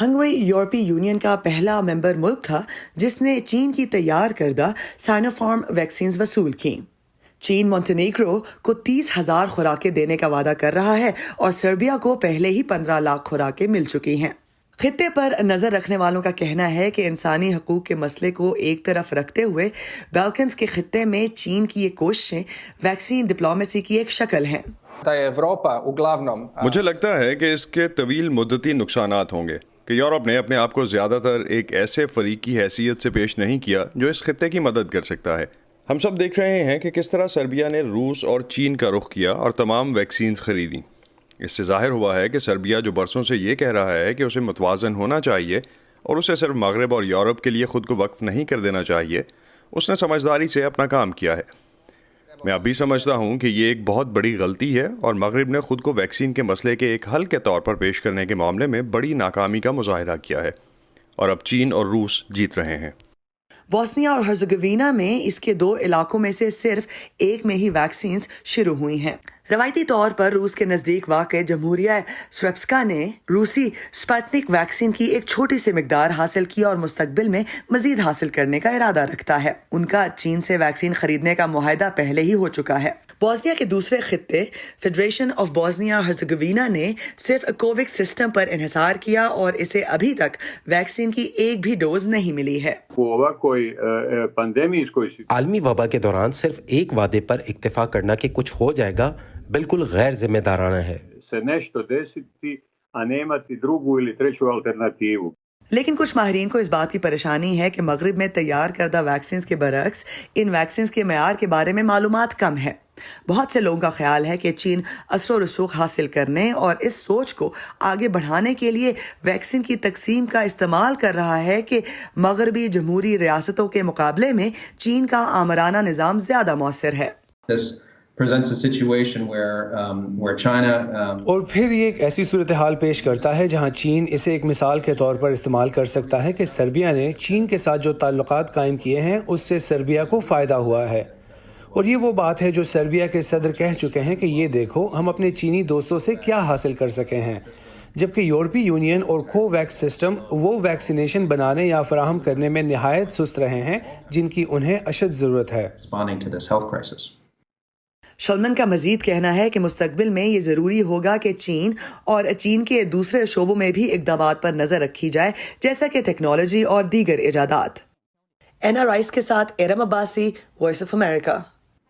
Hungary یورپی union کا پہلا ممبر ملک تھا جس نے چین کی تیار کردہ سائنوفارم ویکسینز وصول کیں۔ چین مونٹینیگرو کو 30,000 خوراکیں دینے کا وعدہ کر رہا ہے اور سربیا کو پہلے ہی 15 لاکھ خوراکیں مل چکی ہیں۔ خطے پر نظر رکھنے والوں کا کہنا ہے کہ انسانی حقوق کے مسئلے کو ایک طرف رکھتے ہوئے بالکنز کے خطے میں چین کی یہ کوششیں ویکسین ڈپلومیسی کی ایک شکل ہیں۔ مجھے لگتا ہے کہ اس کے طویل مدتی نقصانات ہوں گے کہ یورپ نے اپنے آپ کو زیادہ تر ایک ایسے فریق کی حیثیت سے پیش نہیں کیا جو اس خطے کی مدد کر سکتا ہے۔ ہم سب دیکھ رہے ہیں کہ کس طرح سربیا نے روس اور چین کا رخ کیا اور تمام ویکسینز خریدیں۔ اس سے ظاہر ہوا ہے کہ سربیا جو برسوں سے یہ کہہ رہا ہے کہ اسے متوازن ہونا چاہیے اور اسے صرف مغرب اور یورپ کے لیے خود کو وقف نہیں کر دینا چاہیے، اس نے سمجھداری سے اپنا کام کیا ہے۔ میں اب بھی سمجھتا ہوں کہ یہ ایک بہت بڑی غلطی ہے اور مغرب نے خود کو ویکسین کے مسئلے کے ایک حل کے طور پر پیش کرنے کے معاملے میں بڑی ناکامی کا مظاہرہ کیا ہے، اور اب چین اور روس جیت رہے ہیں۔ بوسنیا اور ہرزیگوینا میں اس کے 2 علاقوں میں سے صرف ایک میں ہی ویکسینز شروع ہوئی ہیں۔ روایتی طور پر روس کے نزدیک واقع جمہوریہ سربسکا نے روسی سپوتنک ویکسین کی ایک چھوٹی سی مقدار حاصل کی اور مستقبل میں مزید حاصل کرنے کا ارادہ رکھتا ہے۔ ان کا چین سے ویکسین خریدنے کا معاہدہ پہلے ہی ہو چکا ہے۔ بوسنیا کے دوسرے خطے فیڈریشن آف بوسنیا ہرزیگوینا نے صرف کوویکس سسٹم پر انحصار کیا اور اسے ابھی تک ویکسین کی ایک بھی ڈوز نہیں ملی ہے۔ عالمی وبا کے دوران صرف ایک وعدے پر اکتفا کرنا کہ کچھ ہو جائے گا بالکل غیر ذمہ دارانہ ہے۔ لیکن کچھ ماہرین کو اس بات کی پریشانی ہے کہ مغرب میں تیار کردہ ویکسینز کے برعکس ان ویکسینز کے معیار کے بارے میں معلومات کم ہے۔ بہت سے لوگوں کا خیال ہے کہ چین اثر و رسوخ حاصل کرنے اور اس سوچ کو آگے بڑھانے کے لیے ویکسین کی تقسیم کا استعمال کر رہا ہے کہ مغربی جمہوری ریاستوں کے مقابلے میں چین کا آمرانہ نظام زیادہ مؤثر ہے۔ اور پھر یہ ایک ایسی صورتحال پیش کرتا ہے جہاں چین اسے ایک مثال کے طور پر استعمال کر سکتا ہے کہ سربیا نے چین کے ساتھ جو تعلقات قائم کیے ہیں اس سے سربیا کو فائدہ ہوا ہے، اور یہ وہ بات ہے جو سربیا کے صدر کہہ چکے ہیں کہ یہ دیکھو ہم اپنے چینی دوستوں سے کیا حاصل کر سکے ہیں، جبکہ یورپی یونین اور کو ویکس سسٹم وہ ویکسینیشن بنانے یا فراہم کرنے میں نہایت سست رہے ہیں جن کی انہیں اشد ضرورت ہے۔ شلمن کا مزید کہنا ہے کہ مستقبل میں یہ ضروری ہوگا کہ چین اور چین کے دوسرے شعبوں میں بھی اقدامات پر نظر رکھی جائے، جیسا کہ ٹیکنالوجی اور دیگر ایجادات۔ اینا رائس کے ساتھ Iram Abbasi, Voice of America.